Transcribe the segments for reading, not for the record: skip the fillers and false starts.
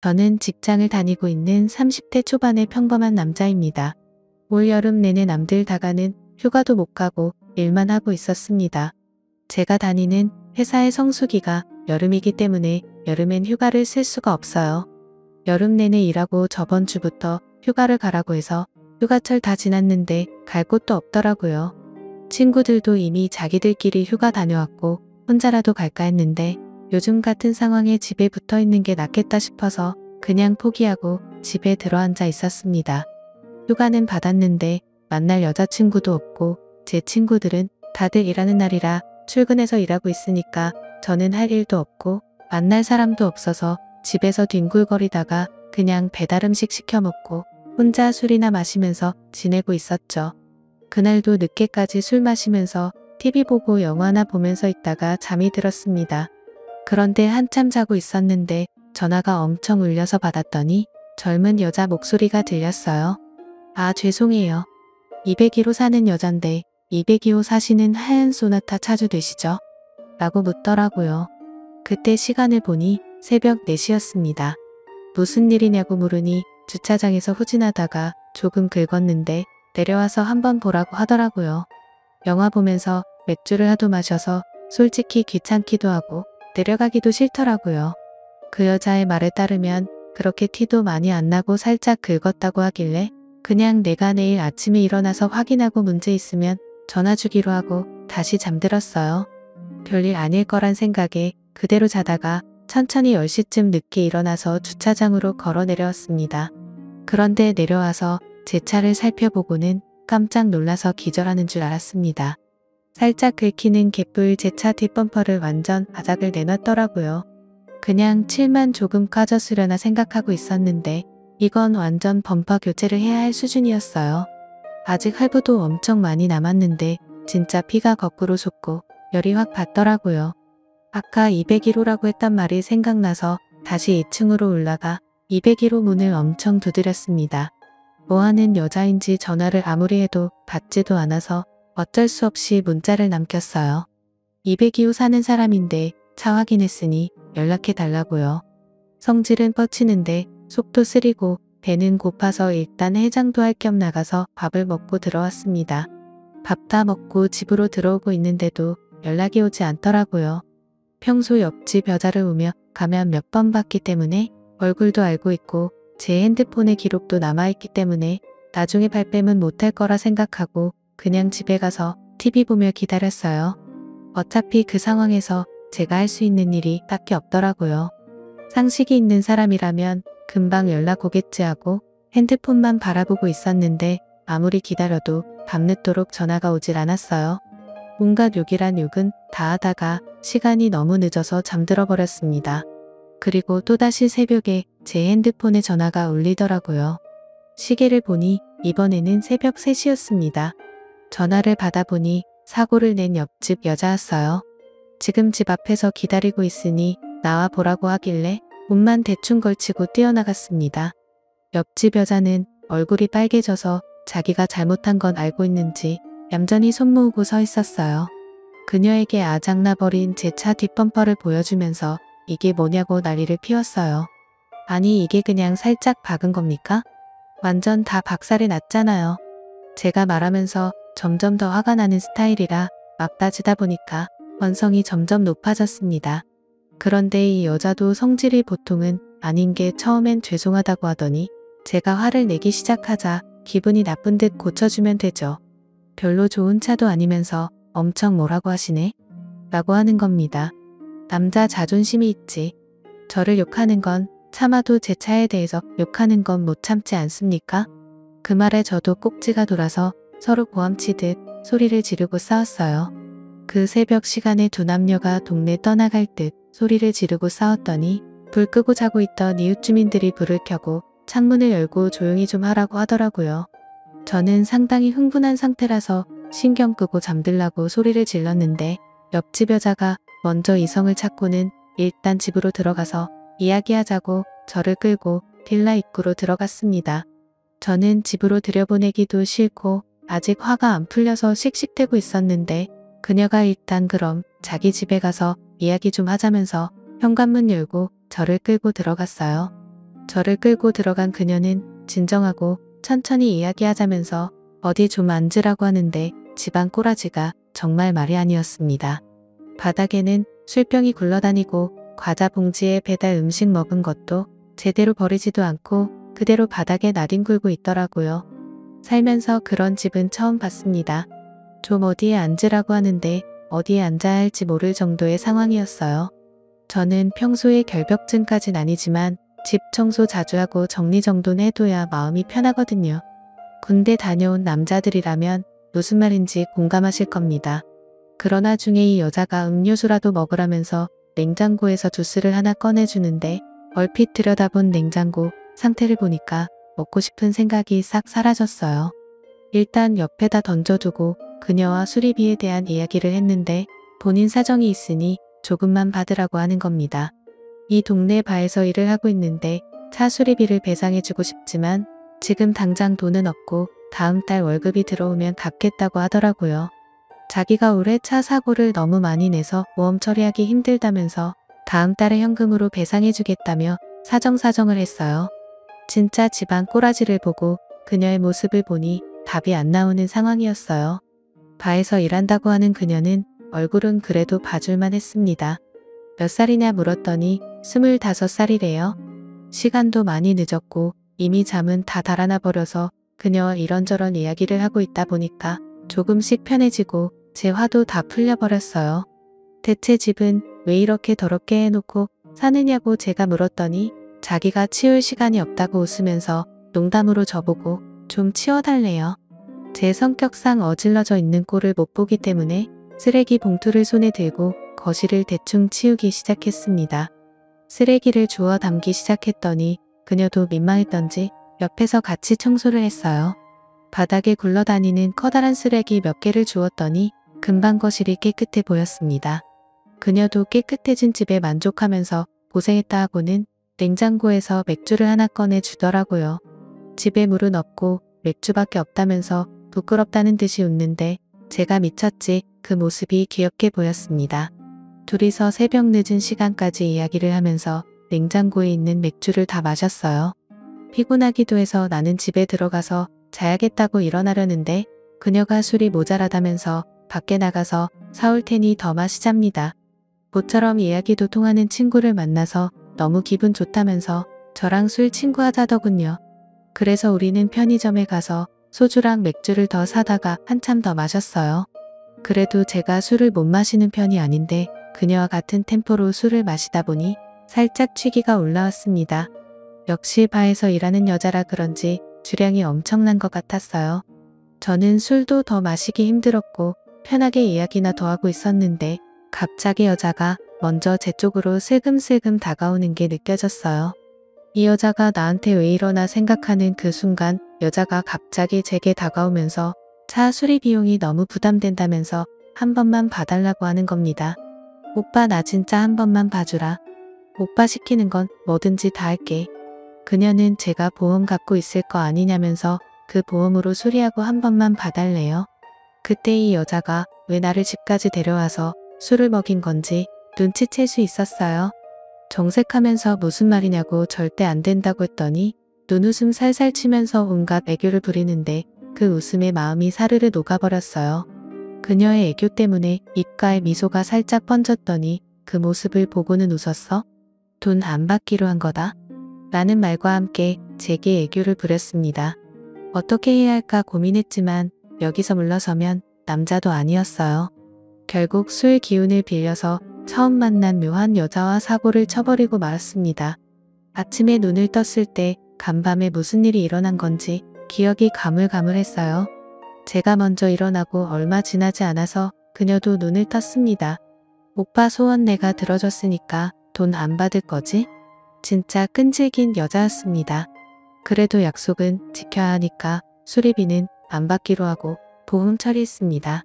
저는 직장을 다니고 있는 30대 초반의 평범한 남자입니다. 올 여름 내내 남들 다 가는 휴가도 못 가고 일만 하고 있었습니다. 제가 다니는 회사의 성수기가 여름이기 때문에 여름엔 휴가를 쓸 수가 없어요. 여름 내내 일하고 저번 주부터 휴가를 가라고 해서 휴가철 다 지났는데 갈 곳도 없더라고요. 친구들도 이미 자기들끼리 휴가 다녀왔고 혼자라도 갈까 했는데 요즘 같은 상황에 집에 붙어 있는 게 낫겠다 싶어서 그냥 포기하고 집에 들어앉아 있었습니다. 휴가는 받았는데 만날 여자친구도 없고 제 친구들은 다들 일하는 날이라 출근해서 일하고 있으니까 저는 할 일도 없고 만날 사람도 없어서 집에서 뒹굴거리다가 그냥 배달 음식 시켜 먹고 혼자 술이나 마시면서 지내고 있었죠. 그날도 늦게까지 술 마시면서 TV 보고 영화나 보면서 있다가 잠이 들었습니다. 그런데 한참 자고 있었는데 전화가 엄청 울려서 받았더니 젊은 여자 목소리가 들렸어요. 아, 죄송해요. 202호 사는 여잔데 202호 사시는 하얀 소나타 차주 되시죠? 라고 묻더라고요. 그때 시간을 보니 새벽 4시였습니다. 무슨 일이냐고 물으니 주차장에서 후진하다가 조금 긁었는데 내려와서 한번 보라고 하더라고요. 영화 보면서 맥주를 하도 마셔서 솔직히 귀찮기도 하고 내려가기도 싫더라고요. 그 여자의 말에 따르면 그렇게 티도 많이 안 나고 살짝 긁었다고 하길래 그냥 내가 내일 아침에 일어나서 확인하고 문제 있으면 전화 주기로 하고 다시 잠들었어요. 별일 아닐 거란 생각에 그대로 자다가 천천히 10시쯤 늦게 일어나서 주차장으로 걸어 내려왔습니다. 그런데 내려와서 제 차를 살펴보고는 깜짝 놀라서 기절하는 줄 알았습니다. 살짝 긁히는 개뿔 제 차 뒷범퍼를 완전 바닥을 내놨더라고요. 그냥 칠만 조금 까졌으려나 생각하고 있었는데 이건 완전 범퍼 교체를 해야 할 수준이었어요. 아직 할부도 엄청 많이 남았는데 진짜 피가 거꾸로 솟고 열이 확 받더라고요. 아까 201호라고 했단 말이 생각나서 다시 2층으로 올라가 201호 문을 엄청 두드렸습니다. 뭐하는 여자인지 전화를 아무리 해도 받지도 않아서 어쩔 수 없이 문자를 남겼어요. 202호 사는 사람인데 차 확인했으니 연락해 달라고요. 성질은 뻗치는데 속도 쓰리고 배는 고파서 일단 해장도 할 겸 나가서 밥을 먹고 들어왔습니다. 밥 다 먹고 집으로 들어오고 있는데도 연락이 오지 않더라고요. 평소 옆집 여자를 오며 가면 몇 번 봤기 때문에 얼굴도 알고 있고 제 핸드폰에 기록도 남아있기 때문에 나중에 발뺌은 못할 거라 생각하고 그냥 집에 가서 TV 보며 기다렸어요. 어차피 그 상황에서 제가 할 수 있는 일이 딱히 없더라고요. 상식이 있는 사람이라면 금방 연락 오겠지 하고 핸드폰만 바라보고 있었는데 아무리 기다려도 밤늦도록 전화가 오질 않았어요. 온갖 욕이란 욕은 다 하다가 시간이 너무 늦어서 잠들어 버렸습니다. 그리고 또다시 새벽에 제 핸드폰에 전화가 울리더라고요. 시계를 보니 이번에는 새벽 3시였습니다. 전화를 받아보니 사고를 낸 옆집 여자였어요. 지금 집 앞에서 기다리고 있으니 나와 보라고 하길래 옷만 대충 걸치고 뛰어나갔습니다. 옆집 여자는 얼굴이 빨개져서 자기가 잘못한 건 알고 있는지 얌전히 손 모으고 서 있었어요. 그녀에게 아작나버린 제 차 뒷범퍼를 보여주면서 이게 뭐냐고 난리를 피웠어요. 아니 이게 그냥 살짝 박은 겁니까? 완전 다 박살이 났잖아요. 제가 말하면서 점점 더 화가 나는 스타일이라 막 따지다 보니까 원성이 점점 높아졌습니다. 그런데 이 여자도 성질이 보통은 아닌 게 처음엔 죄송하다고 하더니 제가 화를 내기 시작하자 기분이 나쁜 듯 고쳐주면 되죠. 별로 좋은 차도 아니면서 엄청 뭐라고 하시네? 라고 하는 겁니다. 남자 자존심이 있지. 저를 욕하는 건 참아도 제 차에 대해서 욕하는 건 못 참지 않습니까? 그 말에 저도 꼭지가 돌아서 서로 고함치듯 소리를 지르고 싸웠어요. 그 새벽 시간에 두 남녀가 동네 떠나갈 듯 소리를 지르고 싸웠더니 불 끄고 자고 있던 이웃 주민들이 불을 켜고 창문을 열고 조용히 좀 하라고 하더라고요. 저는 상당히 흥분한 상태라서 신경 끄고 잠들라고 소리를 질렀는데 옆집 여자가 먼저 이성을 찾고는 일단 집으로 들어가서 이야기하자고 저를 끌고 빌라 입구로 들어갔습니다. 저는 집으로 들여보내기도 싫고 아직 화가 안 풀려서 씩씩대고 있었는데 그녀가 일단 그럼 자기 집에 가서 이야기 좀 하자면서 현관문 열고 저를 끌고 들어갔어요. 저를 끌고 들어간 그녀는 진정하고 천천히 이야기하자면서 어디 좀 앉으라고 하는데 집안 꼬라지가 정말 말이 아니었습니다. 바닥에는 술병이 굴러다니고 과자 봉지에 배달 음식 먹은 것도 제대로 버리지도 않고 그대로 바닥에 나뒹굴고 있더라고요. 살면서 그런 집은 처음 봤습니다. 좀 어디에 앉으라고 하는데 어디에 앉아야 할지 모를 정도의 상황이었어요. 저는 평소에 결벽증까진 아니지만 집 청소 자주 하고 정리정돈 해둬야 마음이 편하거든요. 군대 다녀온 남자들이라면 무슨 말인지 공감하실 겁니다. 그러나 중에 이 여자가 음료수라도 먹으라면서 냉장고에서 주스를 하나 꺼내주는데 얼핏 들여다본 냉장고 상태를 보니까 먹고 싶은 생각이 싹 사라졌어요. 일단 옆에다 던져두고 그녀와 수리비에 대한 이야기를 했는데 본인 사정이 있으니 조금만 받으라고 하는 겁니다. 이 동네 바에서 일을 하고 있는데 차 수리비를 배상해주고 싶지만 지금 당장 돈은 없고 다음 달 월급이 들어오면 갚겠다고 하더라고요. 자기가 올해 차 사고를 너무 많이 내서 보험 처리하기 힘들다면서 다음 달에 현금으로 배상해주겠다며 사정사정을 했어요. 진짜 집안 꼬라지를 보고 그녀의 모습을 보니 답이 안 나오는 상황이었어요. 바에서 일한다고 하는 그녀는 얼굴은 그래도 봐줄만 했습니다. 몇 살이냐 물었더니 25살이래요. 시간도 많이 늦었고 이미 잠은 다 달아나 버려서 그녀와 이런저런 이야기를 하고 있다 보니까 조금씩 편해지고 제 화도 다 풀려버렸어요. 대체 집은 왜 이렇게 더럽게 해놓고 사느냐고 제가 물었더니 자기가 치울 시간이 없다고 웃으면서 농담으로 저보고 좀 치워달래요. 제 성격상 어질러져 있는 꼴을 못 보기 때문에 쓰레기 봉투를 손에 들고 거실을 대충 치우기 시작했습니다. 쓰레기를 주워 담기 시작했더니 그녀도 민망했던지 옆에서 같이 청소를 했어요. 바닥에 굴러다니는 커다란 쓰레기 몇 개를 주웠더니 금방 거실이 깨끗해 보였습니다. 그녀도 깨끗해진 집에 만족하면서 고생했다 하고는 냉장고에서 맥주를 하나 꺼내 주더라고요. 집에 물은 없고 맥주밖에 없다면서 부끄럽다는 듯이 웃는데 제가 미쳤지 그 모습이 귀엽게 보였습니다. 둘이서 새벽 늦은 시간까지 이야기를 하면서 냉장고에 있는 맥주를 다 마셨어요. 피곤하기도 해서 나는 집에 들어가서 자야겠다고 일어나려는데 그녀가 술이 모자라다면서 밖에 나가서 사올 테니 더 마시잡니다. 모처럼 이야기도 통하는 친구를 만나서 너무 기분 좋다면서 저랑 술 친구하자더군요. 그래서 우리는 편의점에 가서 소주랑 맥주를 더 사다가 한참 더 마셨어요. 그래도 제가 술을 못 마시는 편이 아닌데 그녀와 같은 템포로 술을 마시다 보니 살짝 취기가 올라왔습니다. 역시 바에서 일하는 여자라 그런지 주량이 엄청난 것 같았어요. 저는 술도 더 마시기 힘들었고 편하게 이야기나 더 하고 있었는데 갑자기 여자가 먼저 제 쪽으로 슬금슬금 다가오는 게 느껴졌어요. 이 여자가 나한테 왜 이러나 생각하는 그 순간 여자가 갑자기 제게 다가오면서 차 수리 비용이 너무 부담된다면서 한 번만 봐달라고 하는 겁니다. 오빠 나 진짜 한 번만 봐주라. 오빠 시키는 건 뭐든지 다 할게. 그녀는 제가 보험 갖고 있을 거 아니냐면서 그 보험으로 수리하고 한 번만 봐달래요. 그때 이 여자가 왜 나를 집까지 데려와서 술을 먹인 건지 눈치챌 수 있었어요. 정색하면서 무슨 말이냐고 절대 안 된다고 했더니 눈웃음 살살 치면서 온갖 애교를 부리는데 그 웃음에 마음이 사르르 녹아버렸어요. 그녀의 애교 때문에 입가에 미소가 살짝 번졌더니 그 모습을 보고는 웃었어? 돈 안 받기로 한 거다? 라는 말과 함께 제게 애교를 부렸습니다. 어떻게 해야 할까 고민했지만 여기서 물러서면 남자도 아니었어요. 결국 술 기운을 빌려서 처음 만난 묘한 여자와 사고를 쳐버리고 말았습니다. 아침에 눈을 떴을 때 간밤에 무슨 일이 일어난 건지 기억이 가물가물했어요. 제가 먼저 일어나고 얼마 지나지 않아서 그녀도 눈을 떴습니다. 오빠 소원 내가 들어줬으니까 돈 안 받을 거지? 진짜 끈질긴 여자였습니다. 그래도 약속은 지켜야 하니까 수리비는 안 받기로 하고 보험 처리했습니다.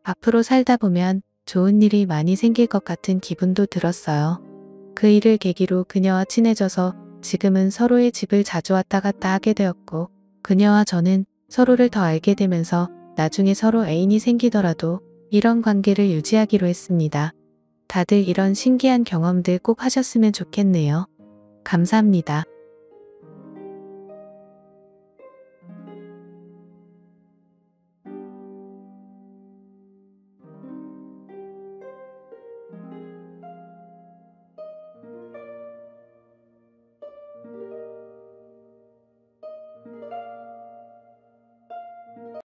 앞으로 살다 보면 좋은 일이 많이 생길 것 같은 기분도 들었어요. 그 일을 계기로 그녀와 친해져서 지금은 서로의 집을 자주 왔다 갔다 하게 되었고 그녀와 저는 서로를 더 알게 되면서 나중에 서로 애인이 생기더라도 이런 관계를 유지하기로 했습니다. 다들 이런 신기한 경험들 꼭 하셨으면 좋겠네요. 감사합니다.